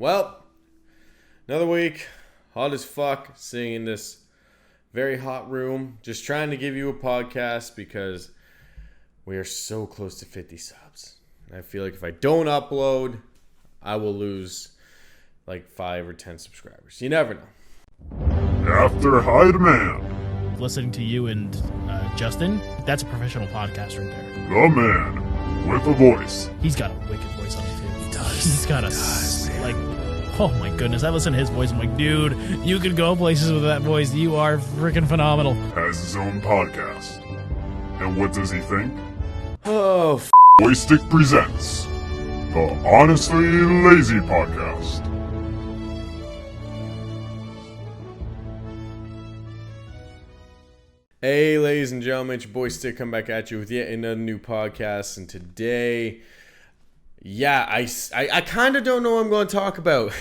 Well, another week, hot as fuck, sitting in this very hot room, just trying to give you a podcast because we are so close to 50 subs. And I feel like if I don't upload, I will lose like 5 or 10 subscribers. You never know. After high demand. Listening to you and Justin, that's a professional podcast right there. The man with a voice. He's got a wicked voice on it too. He does. He's got oh my goodness. I listen to his voice. I'm like, dude, you could go places with that voice. You are freaking phenomenal. Has his own podcast. And what does he think? Oh, BoyStick presents the Honestly Lazy Podcast. Hey, ladies and gentlemen, it's your boy Stick coming back at you with yet another new podcast. And today, I kind of don't know what I'm going to talk about.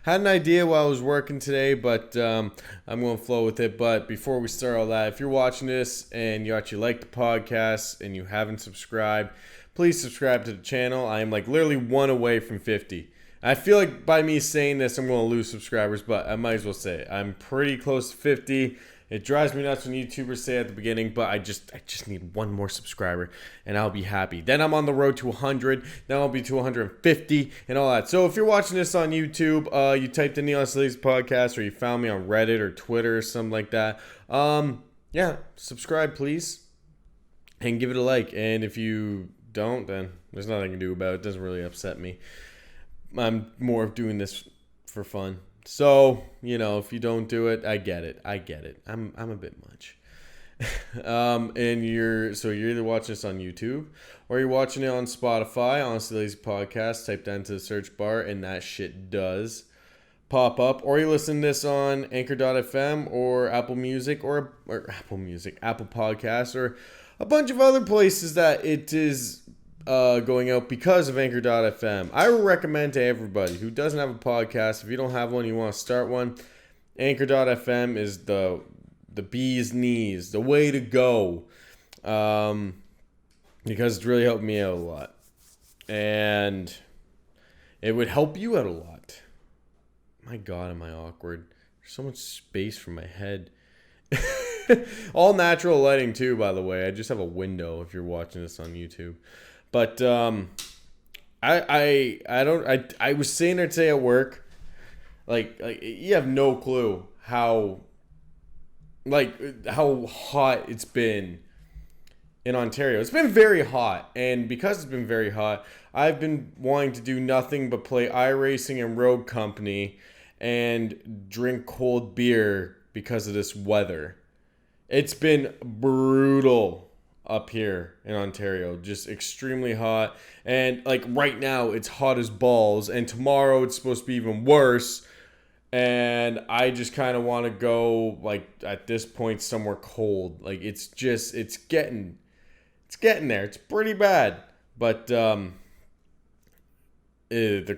Had an idea while I was working today, but I'm going to flow with it. But before we start all that, if you're watching this and you actually like the podcast and you haven't subscribed, please subscribe to the channel. I am like literally one away from 50. I feel like by me saying this, I'm going to lose subscribers, but I might as well say it. I'm pretty close to 50. It drives me nuts when YouTubers say at the beginning, but I just need one more subscriber and I'll be happy. Then I'm on the road to 100. Then I'll be to 150 and all that. So if you're watching this on YouTube, you typed in the Honestly Lazy Podcast or you found me on Reddit or Twitter or something like that. Subscribe please and give it a like. And if you don't, then there's nothing I can do about it. It doesn't really upset me. I'm more of doing this for fun. So, if you don't do it, I get it. I'm a bit much. And you're either watching this on YouTube or you're watching it on Spotify, Honestly Lazy Podcast. Type that into the search bar and that shit does pop up. Or you listen to this on Anchor.fm or Apple Music or Apple Podcasts or a bunch of other places that it is going out because of Anchor.fm. I will recommend to everybody who doesn't have a podcast, if you don't have one, you want to start one, Anchor.fm is the bee's knees, the way to go, because it's really helped me out a lot, and it would help you out a lot. My God, am I awkward? There's so much space for my head. All natural lighting too, by the way. I just have a window if you're watching this on YouTube. But I was saying there today at work, like you have no clue how hot it's been in Ontario. It's been very hot, and because it's been very hot, I've been wanting to do nothing but play iRacing and Road Company and drink cold beer because of this weather. It's been brutal up here in Ontario, just extremely hot, and like right now it's hot as balls, and tomorrow it's supposed to be even worse, and I just kind of want to go like at this point somewhere cold. Like it's getting there. It's pretty bad, but the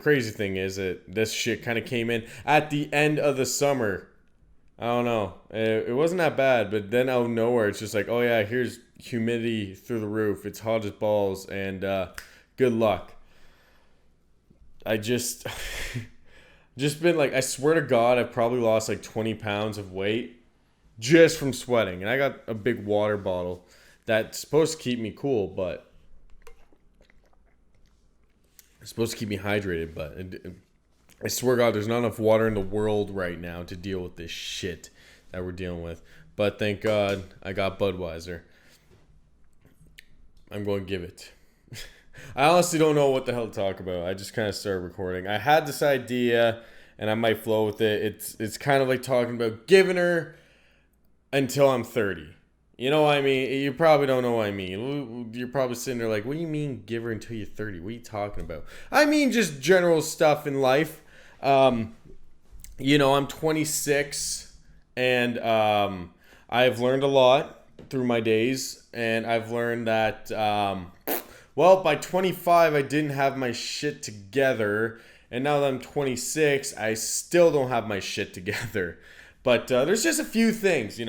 crazy thing is that this shit kind of came in at the end of the summer. I don't know. It wasn't that bad, but then out of nowhere, it's just like, oh yeah, here's humidity through the roof. It's hot as balls, and good luck. I just been like, I swear to God, I've probably lost like 20 pounds of weight just from sweating. And I got a big water bottle that's supposed to keep me cool, but it's supposed to keep me hydrated, but I swear to God, there's not enough water in the world right now to deal with this shit that we're dealing with. But thank God I got Budweiser. I'm going to give it. I honestly don't know what the hell to talk about. I just kind of started recording. I had this idea, and I might flow with it. It's kind of like talking about giving her until I'm 30. You know what I mean? You probably don't know what I mean. You're probably sitting there like, what do you mean give her until you're 30? What are you talking about? I mean just general stuff in life. I'm 26, and I've learned a lot through my days, and I've learned that, by 25, I didn't have my shit together, and now that I'm 26, I still don't have my shit together, but there's just a few things,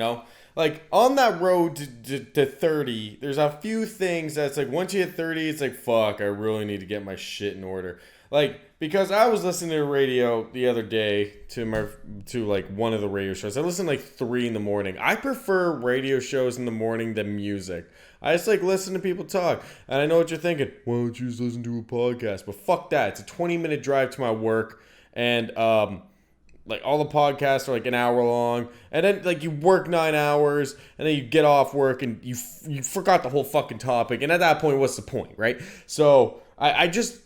like on that road to 30, there's a few things that's like, once you hit 30, it's like, fuck, I really need to get my shit in order. Like, because I was listening to the radio the other day to like one of the radio shows. I listened like 3 in the morning. I prefer radio shows in the morning than music. I just like listen to people talk. And I know what you're thinking. Why don't you just listen to a podcast? But fuck that. It's a 20-minute drive to my work. And like all the podcasts are like an hour long. And then like you work 9 hours. And then you get off work and you forgot the whole fucking topic. And at that point, what's the point, right? So I just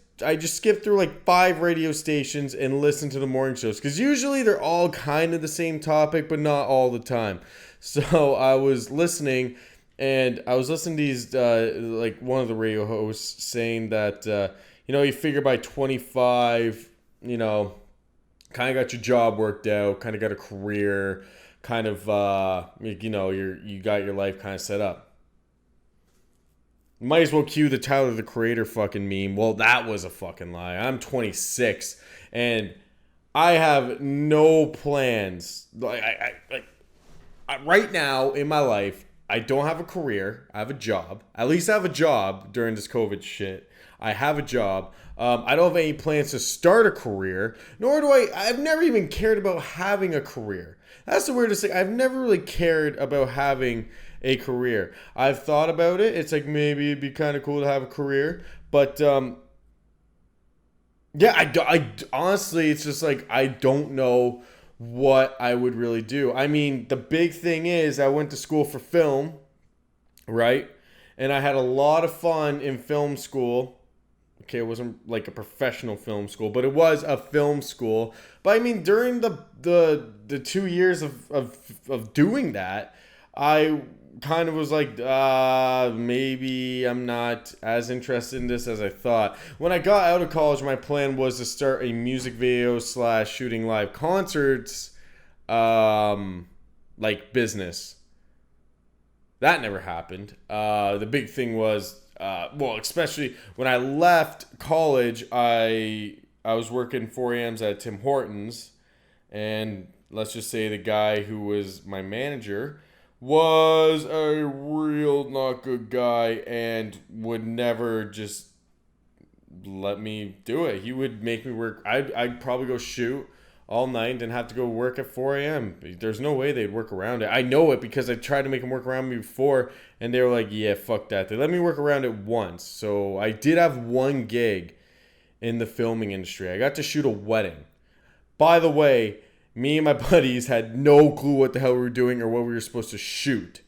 skip through like 5 radio stations and listen to the morning shows. Because usually they're all kind of the same topic, but not all the time. So I was listening, and I was listening to these, like one of the radio hosts saying that, you figure by 25, kind of got your job worked out, kind of got a career, kind of, you got your life kind of set up. Might as well cue the Tyler the Creator fucking meme. Well, that was a fucking lie. I'm 26 and I have no plans. Right now in my life, I don't have a career. I have a job. At least I have a job during this COVID shit. I have a job. I don't have any plans to start a career, nor do I've never even cared about having a career. That's the weirdest thing. I've never really cared about having a career. I've thought about it. It's like maybe it'd be kind of cool to have a career, but yeah, I honestly, it's just like I don't know what I would really do. I mean, the big thing is I went to school for film, right? And I had a lot of fun in film school. Okay, it wasn't like a professional film school, but it was a film school. But I mean, during the 2 years of doing that, I kind of was like, maybe I'm not as interested in this as I thought. When I got out of college, my plan was to start a music video / shooting live concerts, like business. That never happened. The big thing was, especially when I left college, I was working 4 a.m.s at Tim Hortons, and let's just say the guy who was my manager was a real not good guy and would never just let me do it. He would make me work. I'd probably go shoot all night and have to go work at 4 a.m. There's no way they'd work around it. I know it because I tried to make them work around me before, and they were like, yeah, fuck that. They let me work around it once. So I did have one gig in the filming industry. I got to shoot a wedding. By the way, me and my buddies had no clue what the hell we were doing or what we were supposed to shoot.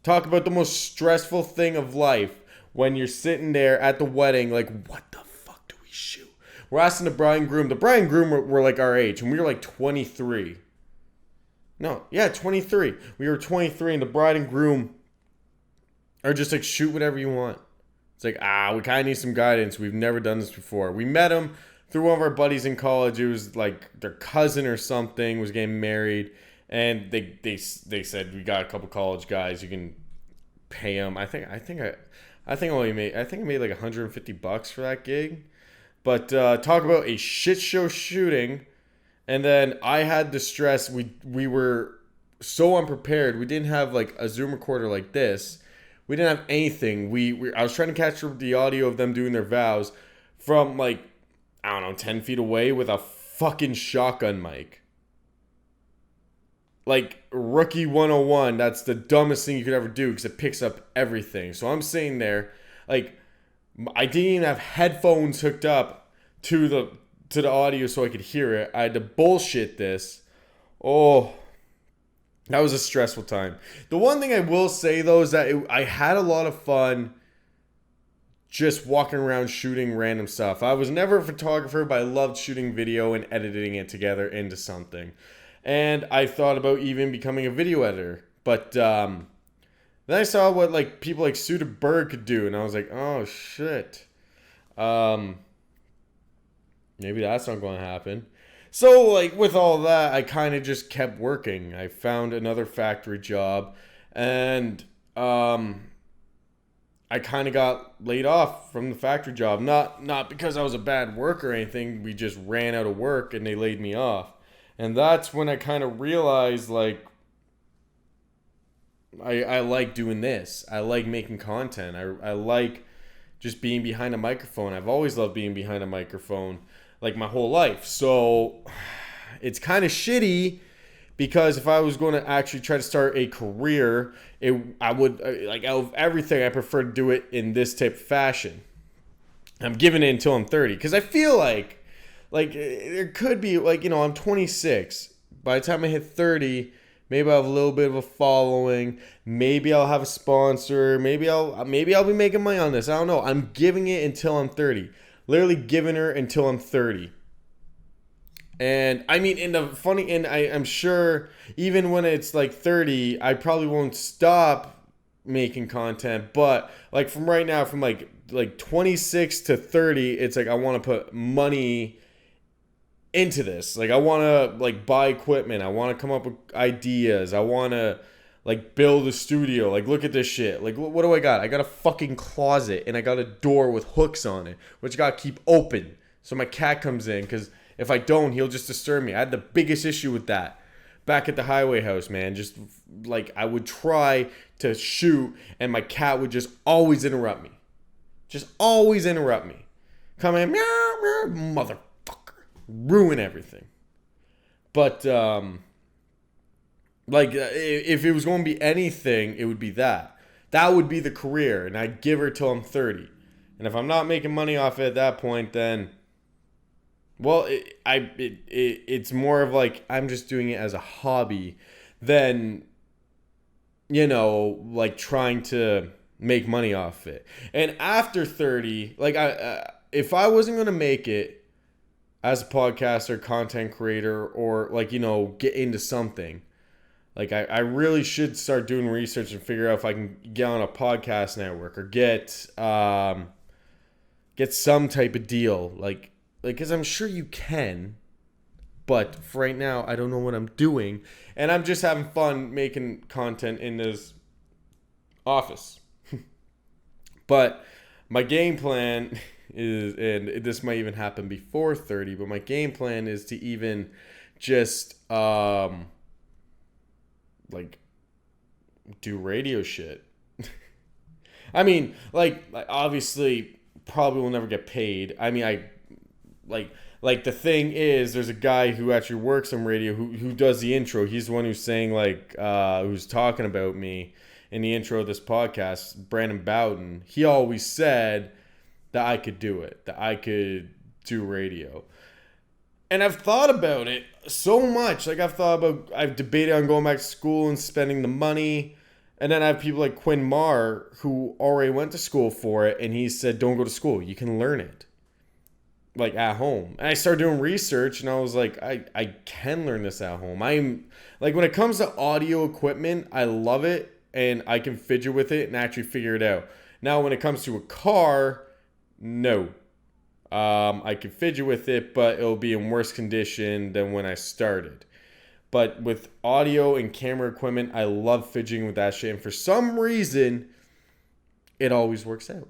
Talk about the most stressful thing of life when you're sitting there at the wedding like, what the fuck do we shoot? We're asking the bride and groom. The bride and groom were like our age, and we were like 23. No, yeah, 23. We were 23, and the bride and groom are just like, shoot whatever you want. It's like, we kind of need some guidance. We've never done this before. We met them through one of our buddies in college. It was like their cousin or something was getting married, and they said, we got a couple college guys, you can pay them. I think I made like $150 for that gig. But talk about a shit show shooting, and then I had the stress. We were so unprepared. We didn't have like a Zoom recorder like this. We didn't have anything. I was trying to capture the audio of them doing their vows from like, I don't know, 10 feet away with a fucking shotgun mic. Like, rookie 101, that's the dumbest thing you could ever do because it picks up everything. So I'm sitting there, like, I didn't even have headphones hooked up to the audio so I could hear it. I had to bullshit this. Oh, that was a stressful time. The one thing I will say, though, is that I had a lot of fun just walking around shooting random stuff. I was never a photographer, but I loved shooting video and editing it together into something. And I thought about even becoming a video editor. But then I saw what like people like Suda Berg could do, and I was like, oh shit. Maybe that's not going to happen. So like with all that, I kind of just kept working. I found another factory job, and I kind of got laid off from the factory job. Not because I was a bad worker or anything. We just ran out of work and they laid me off. And that's when I kind of realized, like, I like doing this. I like making content. I like just being behind a microphone. I've always loved being behind a microphone, like my whole life. So it's kind of shitty because if I was going to actually try to start a career, I would, like, out of everything, I prefer to do it in this type of fashion. I'm giving it until I'm 30 because I feel like there could be, like, you know, I'm 26. By the time I hit 30, maybe I'll have a little bit of a following. Maybe I'll have a sponsor. Maybe I'll be making money on this. I don't know. I'm giving it until I'm 30. Literally giving her until I'm 30. And I mean, I'm sure even when it's like 30, I probably won't stop making content. But like from right now, from like 26 to 30, it's like I want to put money into this. Like I want to like buy equipment. I want to come up with ideas. I want to like build a studio. Like look at this shit. Like what do I got? I got a fucking closet and I got a door with hooks on it, which I got to keep open so my cat comes in, because if I don't, he'll just disturb me. I had the biggest issue with that back at the highway house, man. Just like I would try to shoot and my cat would just always interrupt me. Just always interrupt me. Come in, meow, meow, motherfucker. Ruin everything. But, like, if it was going to be anything, it would be that. That would be the career, and I'd give her till I'm 30. And if I'm not making money off it at that point, then, well, it's more of like I'm just doing it as a hobby than, you know, like trying to make money off it. And after 30, like if I wasn't going to make it as a podcaster, content creator, or like, you know, get into something, like I really should start doing research and figure out if I can get on a podcast network or get some type of deal, like because I'm sure you can, but for right now I don't know what I'm doing, and I'm just having fun making content in this office. But my game plan is, and this might even happen before 30, but my game plan is to even just like do radio shit. I mean, like obviously probably will never get paid. I mean, I like the thing is, there's a guy who actually works on radio who does the intro. He's the one who's saying like who's talking about me in the intro of this podcast, Brandon Bowden. He always said that I could do it, that I could do radio. And I've thought about it so much. Like I've debated on going back to school and spending the money. And then I have people like Quinn Marr who already went to school for it, and he said, don't go to school. You can learn it, like, at home. And I started doing research, and I was like, I can learn this at home. I'm, like, when it comes to audio equipment, I love it, and I can fidget with it and actually figure it out. Now, when it comes to a car, no. I can fidget with it, but it'll be in worse condition than when I started. But with audio and camera equipment, I love fidgeting with that shit. And for some reason, it always works out.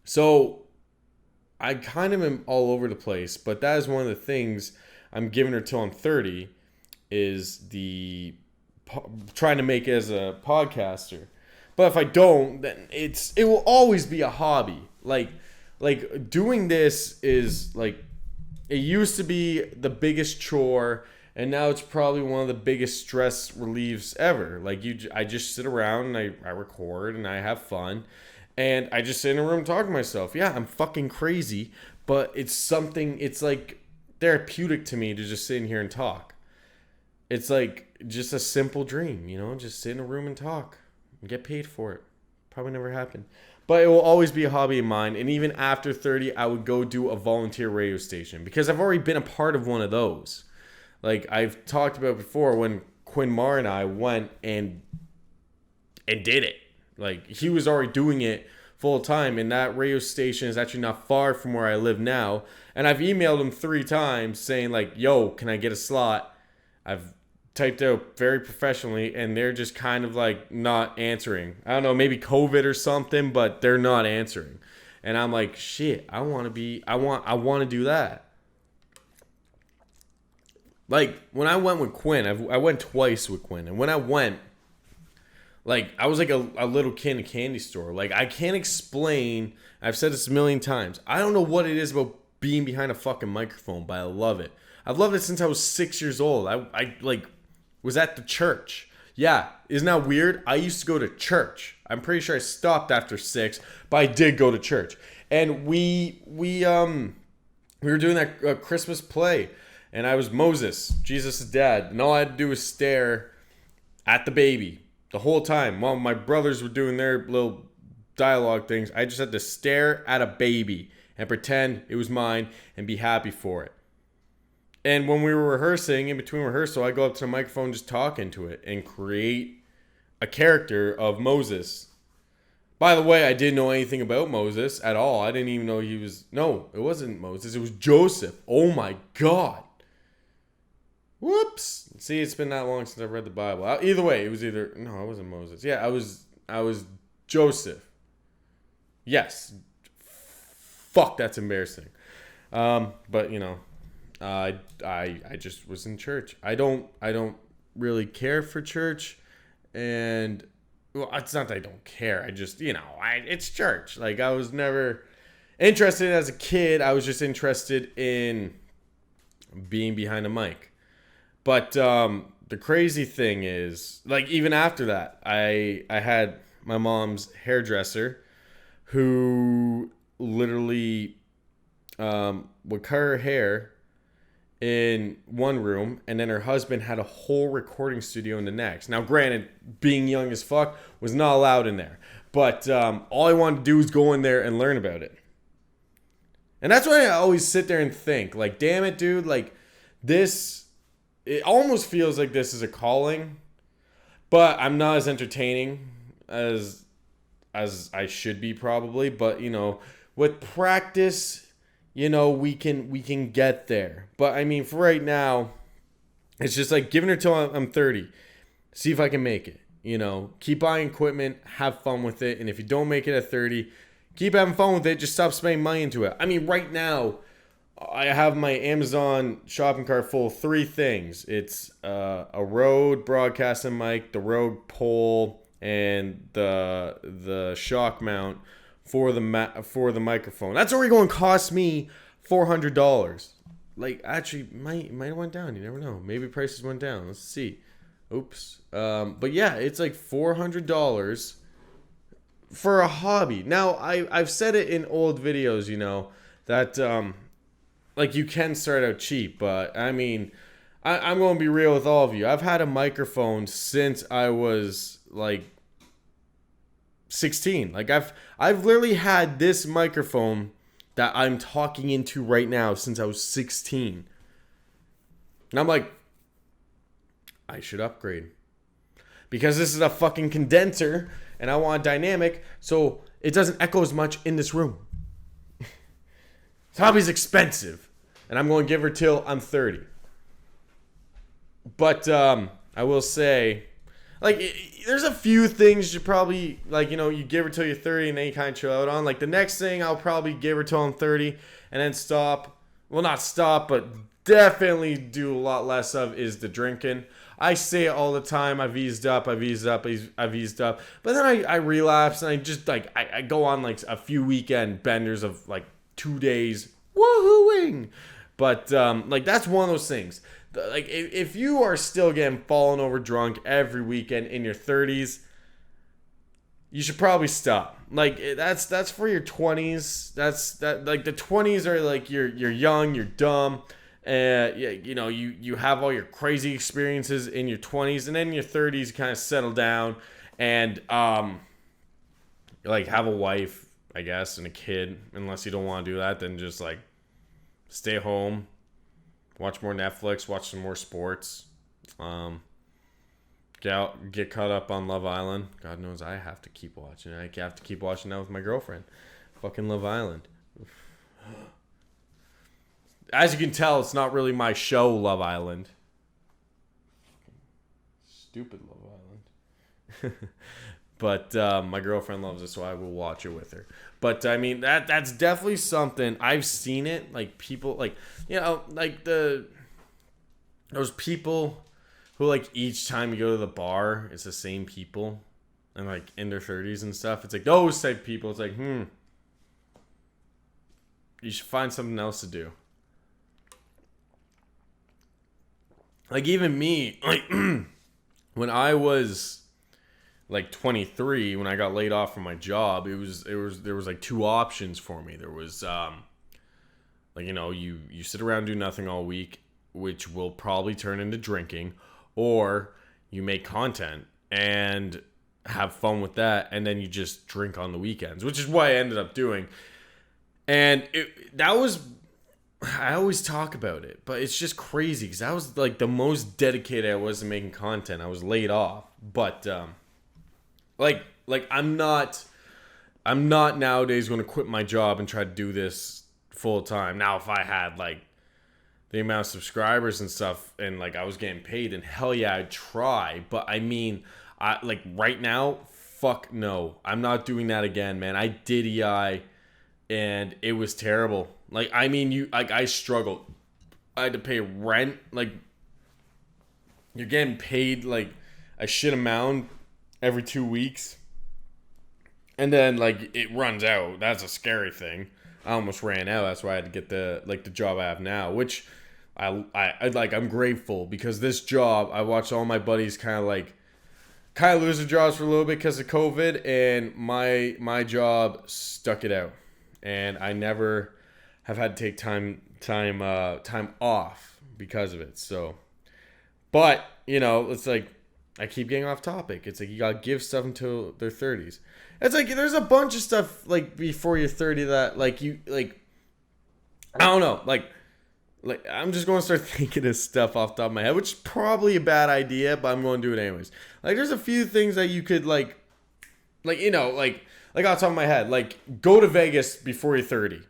So I kind of am all over the place. But that is one of the things I'm giving her till I'm 30, is trying to make it as a podcaster. But if I don't, then it will always be a hobby. Like doing this is like, it used to be the biggest chore, and now it's probably one of the biggest stress relieves ever. Like I just sit around and I record and I have fun, and I just sit in a room and talk to myself. Yeah, I'm fucking crazy, but it's like therapeutic to me to just sit in here and talk. It's like just a simple dream, you know, just sit in a room and talk and get paid for it. Probably never happen. But it will always be a hobby of mine. And even after 30, I would go do a volunteer radio station, because I've already been a part of one of those. Like I've talked about before, when Quinn Marr and I went and did it. Like he was already doing it full time, and that radio station is actually not far from where I live now. And I've emailed him 3 times saying like, yo, can I get a slot? I've typed out very professionally, and they're just kind of like not answering. I don't know, maybe COVID or something, but they're not answering. And I'm like, shit, I want to do that. Like when I went with Quinn, I went twice with Quinn, and when I went, Like, I was like a little kid in a candy store. Like, I can't explain. I've said this a million times. I don't know what it is about being behind a fucking microphone, but I love it. I've loved it since I was 6 years old. I like, was at the church. Yeah, isn't that weird? I used to go to church. I'm pretty sure I stopped after 6, but I did go to church. And we were doing that Christmas play, and I was Moses, Jesus' dad, and all I had to do was stare at the baby the whole time while my brothers were doing their little dialogue things. I just had to stare at a baby and pretend it was mine and be happy for it. And when we were rehearsing, in between rehearsal, I go up to the microphone, just talk into it and create a character of Moses. By the way, I didn't know anything about Moses at all. I didn't even know he was... No, it wasn't Moses. It was Joseph. Oh my God. Whoops. See, it's been that long since I've read the Bible. Either way, it was either... No, I wasn't Moses. Yeah, I was Joseph. Yes. Fuck, that's embarrassing. But, you know, I just was in church. I don't really care for church, and... Well, it's not that I don't care. I just, you know, it's church. Like, I was never interested as a kid. I was just interested in being behind a mic. But the crazy thing is, like, even after that, I had my mom's hairdresser who literally would cut her hair in one room, and then her husband had a whole recording studio in the next. Now, granted, being young as fuck, was not allowed in there. But all I wanted to do was go in there and learn about it. And that's why I always sit there and think, like, damn it, dude, like, this, it almost feels like this is a calling, but I'm not as entertaining as I should be probably. But, you know, with practice... You know, we can get there. But, I mean, for right now, it's just like giving her till I'm 30. See if I can make it. You know, keep buying equipment. Have fun with it. And if you don't make it at 30, keep having fun with it. Just stop spending money into it. I mean, right now, I have my Amazon shopping cart full of 3 things. It's a Rode broadcasting mic, the Rode pole, and the shock mount for the microphone. That's already going to cost me $400. Like, actually, might have went down. You never know. Maybe prices went down. Let's see. Oops. But yeah, it's like $400 for a hobby. Now, I've said it in old videos, you know, that like, you can start out cheap. But I mean, I'm going to be real with all of you. I've had a microphone since I was like 16. Like, I've literally had this microphone that I'm talking into right now since I was 16. And I'm like, I should upgrade. Because this is a fucking condenser and I want dynamic so it doesn't echo as much in this room. This hobby's expensive. And I'm going to give her till I'm 30. But I will say, like, there's a few things you probably, like, you know, you give her till you're 30 and then you kind of chill out on. Like, the next thing I'll probably give her till I'm 30 and then stop. Well, not stop, but definitely do a lot less of is the drinking. I say it all the time. I've eased up. But then I relapse and I just, like, I go on, like, a few weekend benders of, like, 2 days. Woohooing! But, like, that's one of those things. Like, if you are still getting fallen over drunk every weekend in your 30s, you should probably stop. Like, that's for your 20s. Like, the 20s are like you're young, you're dumb, you know, you have all your crazy experiences in your 20s, and then in your 30s you kind of settle down and like, have a wife, I guess, and a kid. Unless you don't want to do that, then just, like, stay home. Watch more Netflix, watch some more sports. Get caught up on Love Island. God knows I have to keep watching. I have to keep watching that with my girlfriend. Fucking Love Island. As you can tell, it's not really my show, Love Island. Stupid Love Island. But my girlfriend loves it, so I will watch it with her. But, I mean, that's definitely something. I've seen it. Like, people, like, you know, like, those people who, like, each time you go to the bar, it's the same people. and like in their 30s and stuff, it's like those type of people. It's like, you should find something else to do. Like even me, like when I was like 23, when I got laid off from my job, there was like two options for me. There was like, you know, you sit around, do nothing all week, which will probably turn into drinking, or you make content and have fun with that, and then you just drink on the weekends, which is what I ended up doing. And that was, I always talk about it, but it's just crazy because that was like the most dedicated I was to making content. I was laid off, but like I'm not nowadays going to quit my job and try to do this full time. Now, if I had like the amount of subscribers and stuff, and like I was getting paid, and hell yeah, I'd try. But I mean, like right now, fuck no, I'm not doing that again, man. I did EI, and it was terrible. Like, I mean, I struggled. I had to pay rent. Like, you're getting paid like a shit amount every 2 weeks, and then like it runs out. That's a scary thing. I almost ran out. That's why I had to get the job I have now, which I like. I'm grateful because this job, I watched all my buddies kind of lose their jobs for a little bit because of COVID, and my job stuck it out, and I never have had to take time off because of it. So, but you know, it's like I keep getting off topic. It's like you gotta give stuff until their 30s. It's like there's a bunch of stuff like before you're 30 that like you like. I don't know, like I'm just going to start thinking of stuff off the top of my head, which is probably a bad idea, but I'm going to do it anyways. Like there's a few things that you could like you know, like off the top of my head, like go to Vegas before you're 30.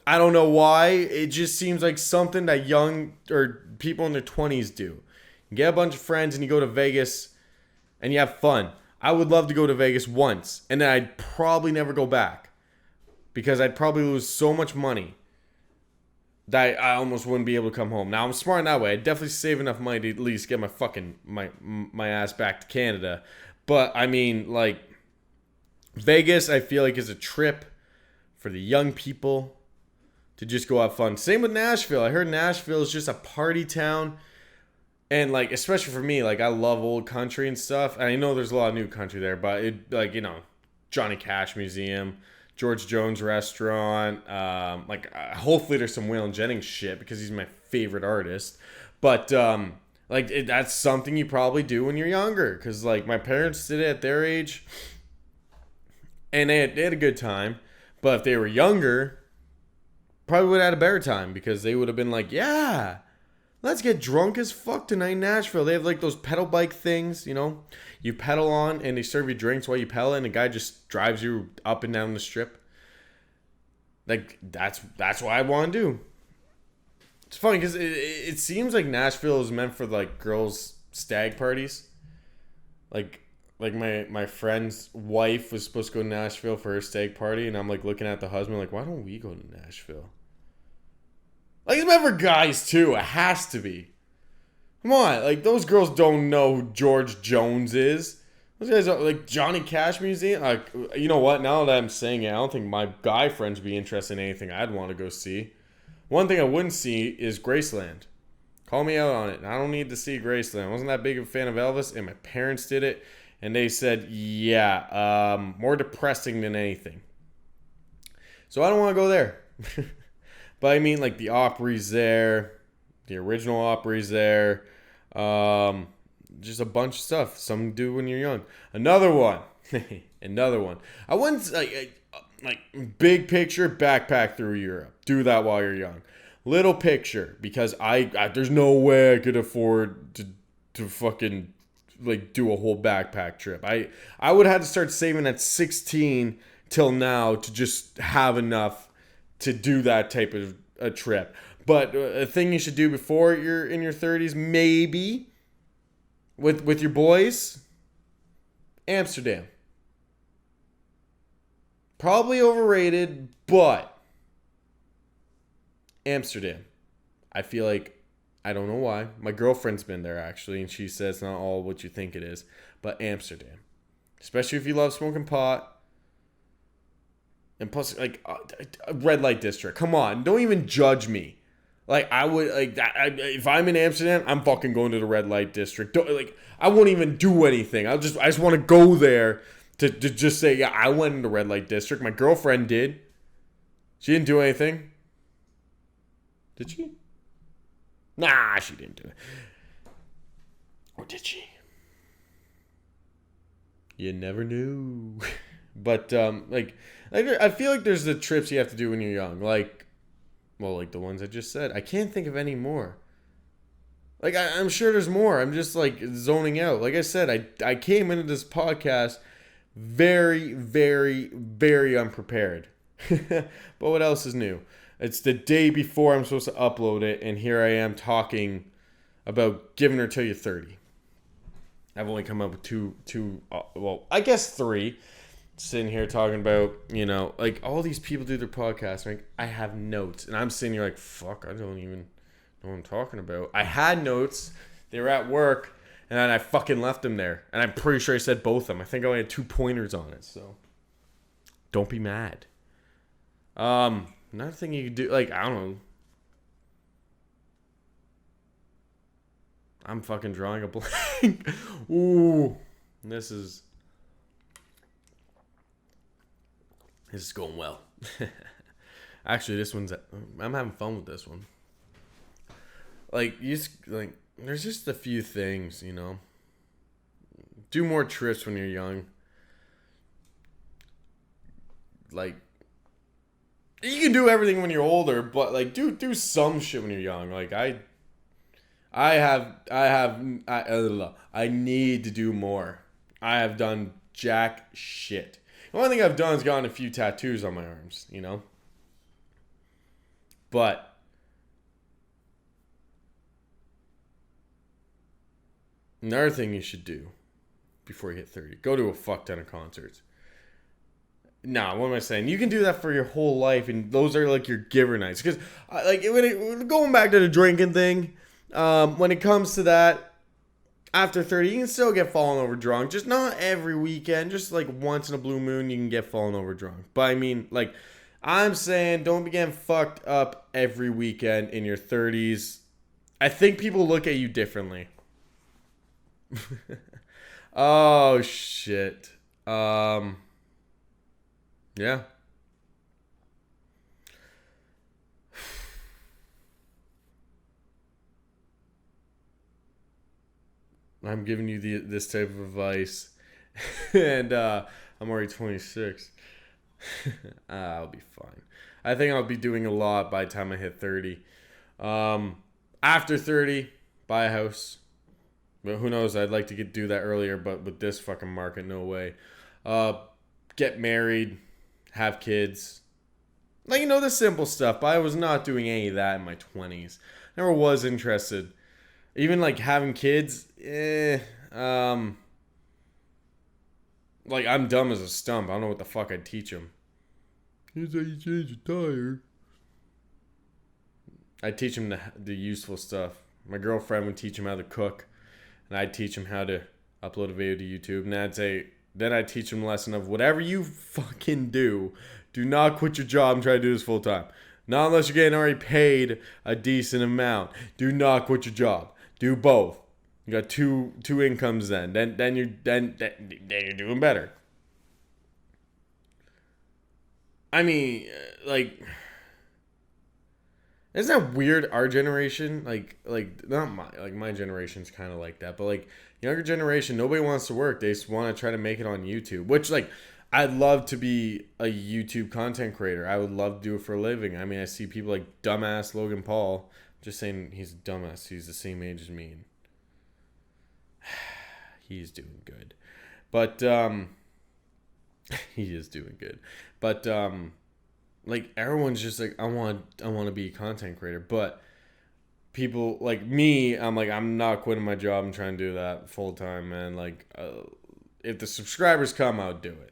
I don't know why. It just seems like something that young or people in their 20s do. You get a bunch of friends and you go to Vegas and you have fun. I would love to go to Vegas once, and then I'd probably never go back because I'd probably lose so much money that I almost wouldn't be able to come home. Now, I'm smart in that way. I'd definitely save enough money to at least get my ass back to Canada. But, I mean, like, Vegas, I feel like, is a trip for the young people to just go have fun. Same with Nashville. I heard Nashville is just a party town. And, like, especially for me, like, I love old country and stuff. And I know there's a lot of new country there, but, it, like, you know, Johnny Cash Museum, George Jones Restaurant. Hopefully there's some Waylon Jennings shit because he's my favorite artist. But, that's something you probably do when you're younger. Because, like, my parents did it at their age. And they had a good time. But if they were younger, probably would have had a better time. Because they would have been like, yeah, let's get drunk as fuck tonight in Nashville. They have, like, those pedal bike things, you know. You pedal on, and they serve you drinks while you pedal, and the guy just drives you up and down the strip. Like, that's what I want to do. It's funny, because it seems like Nashville is meant for, like, girls' stag parties. Like my friend's wife was supposed to go to Nashville for her stag party, and I'm, like, looking at the husband, like, why don't we go to Nashville? Like, it's meant for guys, too. It has to be. Come on. Like, those girls don't know who George Jones is. Those guys are, like, Johnny Cash Museum. Like, you know what? Now that I'm saying it, I don't think my guy friends would be interested in anything I'd want to go see. One thing I wouldn't see is Graceland. Call me out on it. I don't need to see Graceland. I wasn't that big of a fan of Elvis, and my parents did it. And they said, yeah, more depressing than anything. So I don't want to go there. But I mean, like, the Opry's there. The original Opry's there. Just a bunch of stuff. Some do when you're young. Another one. I wouldn't, like, big picture, backpack through Europe. Do that while you're young. Little picture, because I there's no way I could afford to fucking, like, do a whole backpack trip. I would have to start saving at 16 till now to just have enough to do that type of a trip. But a thing you should do before you're in your 30s, maybe, with your boys, Amsterdam. Probably overrated, but Amsterdam. I feel like, I don't know why. My girlfriend's been there, actually, and she says not all what you think it is, but Amsterdam. especially if you love smoking pot. And plus, like, a red light district. Come on, don't even judge me. Like, I would, like, if I'm in Amsterdam, I'm fucking going to the red light district. I won't even do anything. I just want to go there to just say, yeah, I went in the red light district. My girlfriend did. She didn't do anything. Did she? Nah, she didn't do it. Or did she? You never knew. But, I feel like there's the trips you have to do when you're young. Like the ones I just said. I can't think of any more. Like, I'm sure there's more. I'm just, like, zoning out. Like I said, I came into this podcast very, very, very unprepared. But what else is new? It's the day before I'm supposed to upload it, and here I am talking about giving her till you're 30. I've only come up with two, I guess 3. Sitting here talking about, you know, like, all these people do their podcasts. Like, I have notes, and I'm sitting here like, fuck, I don't even know what I'm talking about. I had notes. They were at work, and then I fucking left them there. And I'm pretty sure I said both of them. I think I only had 2 pointers on it, so don't be mad. Another thing you could do, like, I don't know. I'm fucking drawing a blank. Ooh, this is going well. Actually, this one's, I'm having fun with this one. Like, there's just a few things, you know. Do more trips when you're young. Like, you can do everything when you're older, but, like, do some shit when you're young. Like, I need to do more. I have done jack shit. The only thing I've done is gotten a few tattoos on my arms, you know? But another thing you should do before you hit 30, go to a fuck ton of concerts. Nah, what am I saying? You can do that for your whole life, and those are like your giver nights. Because, going back to the drinking thing, when it comes to that, after 30, you can still get fallen over drunk. Just not every weekend. Just like once in a blue moon, you can get fallen over drunk. But I mean, like, I'm saying don't be getting fucked up every weekend in your 30s. I think people look at you differently. Oh, shit. Yeah. I'm giving you this type of advice, and I'm already 26. I'll be fine. I think I'll be doing a lot by the time I hit 30. After 30, buy a house. But who knows? I'd like to do that earlier, but with this fucking market, no way. Get married, have kids. Like, you know, the simple stuff. But I was not doing any of that in my 20s. Never was interested. Even, like, having kids, like, I'm dumb as a stump. I don't know what the fuck I'd teach them. Here's how you change a tire. I'd teach them the useful stuff. My girlfriend would teach him how to cook, and I'd teach him how to upload a video to YouTube. And then I'd teach him a lesson of whatever you fucking do not quit your job and try to do this full time. Not unless you're getting already paid a decent amount. Do not quit your job. Do both. You got two incomes then. Then you're doing better. I mean, like, isn't that weird? Our generation, not my generation's kind of like that, but like younger generation, nobody wants to work. They just want to try to make it on YouTube. Which, like, I'd love to be a YouTube content creator. I would love to do it for a living. I mean, I see people like dumbass Logan Paul. Just saying he's a dumbass. He's the same age as me. He's doing good. But, he is doing good. But, like, everyone's just like, I want to be a content creator. But people like me, I'm not quitting my job and trying to do that full time, man. Like, if the subscribers come, I'll do it.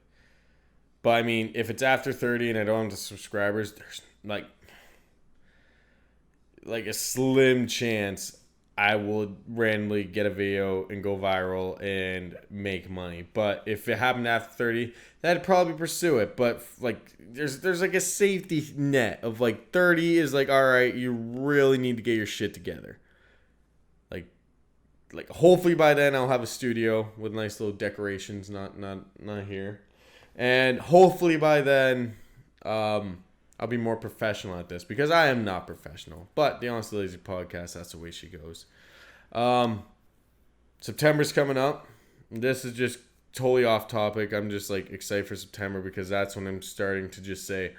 But, I mean, if it's after 30 and I don't have the subscribers, there's, like a slim chance I will randomly get a video and go viral and make money. But if it happened after 30, that'd probably pursue it. But like there's like a safety net of like 30 is like, all right, you really need to get your shit together. Like hopefully by then I'll have a studio with nice little decorations, not here. And hopefully by then I'll be more professional at this, because I am not professional. But the Honestly Lazy podcast, that's the way she goes. September's coming up. This is just totally off topic. I'm just like excited for September because that's when I'm starting to just say,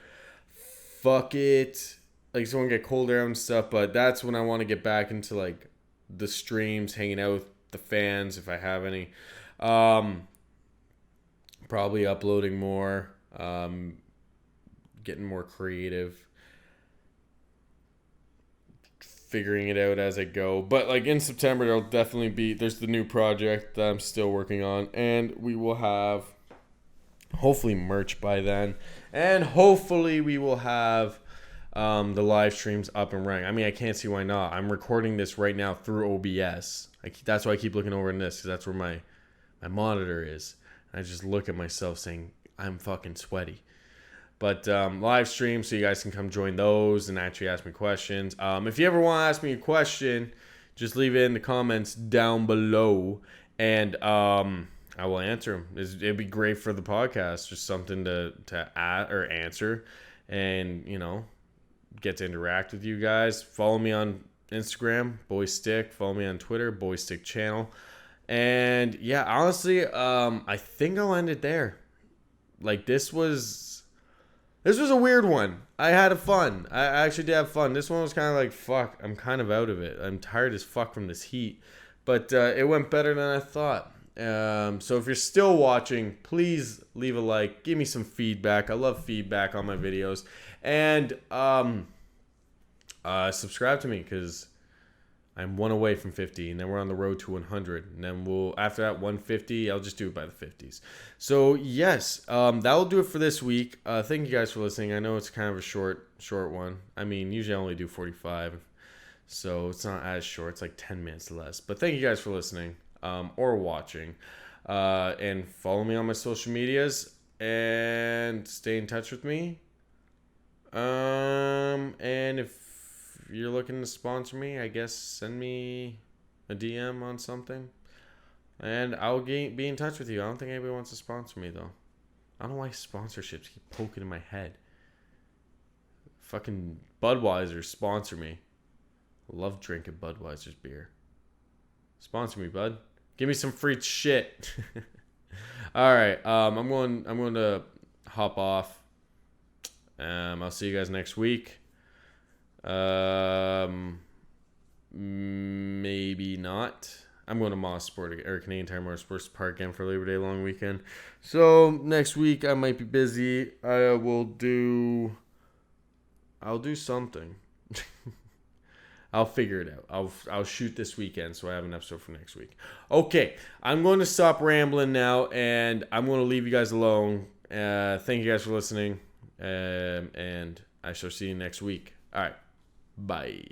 fuck it. Like, it's going to get colder and stuff, but that's when I want to get back into like the streams, hanging out with the fans if I have any. Probably uploading more. Getting more creative, figuring it out as I go. But like in September, there'll definitely be, there's the new project that I'm still working on, and we will have hopefully merch by then, and hopefully we will have the live streams up and running. I mean, I can't see why not. I'm recording this right now through OBS. That's why I keep looking over in this, because that's where my monitor is. And I just look at myself saying, I'm fucking sweaty. But live stream, so you guys can come join those and actually ask me questions. If you ever want to ask me a question, just leave it in the comments down below, and I will answer them. It'd be great for the podcast, just something to add or answer, and get to interact with you guys. Follow me on Instagram, BoyStick. Follow me on Twitter, BoyStick Channel. And yeah, honestly, I think I'll end it there. Like, this was a weird one. I had fun. I actually did have fun. This one was kind of like, fuck, I'm kind of out of it. I'm tired as fuck from this heat. But it went better than I thought. So if you're still watching, please leave a like. Give me some feedback. I love feedback on my videos. And subscribe to me, because I'm one away from 50, and then we're on the road to 100, and then after that 150, I'll just do it by the 50s. So yes, that will do it for this week. Thank you guys for listening. I know it's kind of a short one. I mean, usually I only do 45, so it's not as short. It's like 10 minutes less. But thank you guys for listening or watching, and follow me on my social medias and stay in touch with me. And if you're looking to sponsor me, I guess send me a DM on something, and I'll be in touch with you. I don't think anybody wants to sponsor me, though. I don't know why sponsorships keep poking in my head. Fucking Budweiser, sponsor me. Love drinking Budweiser's beer. Sponsor me, bud. Give me some free shit. All right, I'm going to hop off. I'll see you guys next week. Maybe not. I'm going to Moss Sport or Canadian Tire Motorsports Park again for Labor Day long weekend. So next week I might be busy. I'll do something. I'll figure it out. I'll shoot this weekend, so I have an episode for next week. Okay, I'm going to stop rambling now, and I'm going to leave you guys alone. Thank you guys for listening, and I shall see you next week. All right. Bye.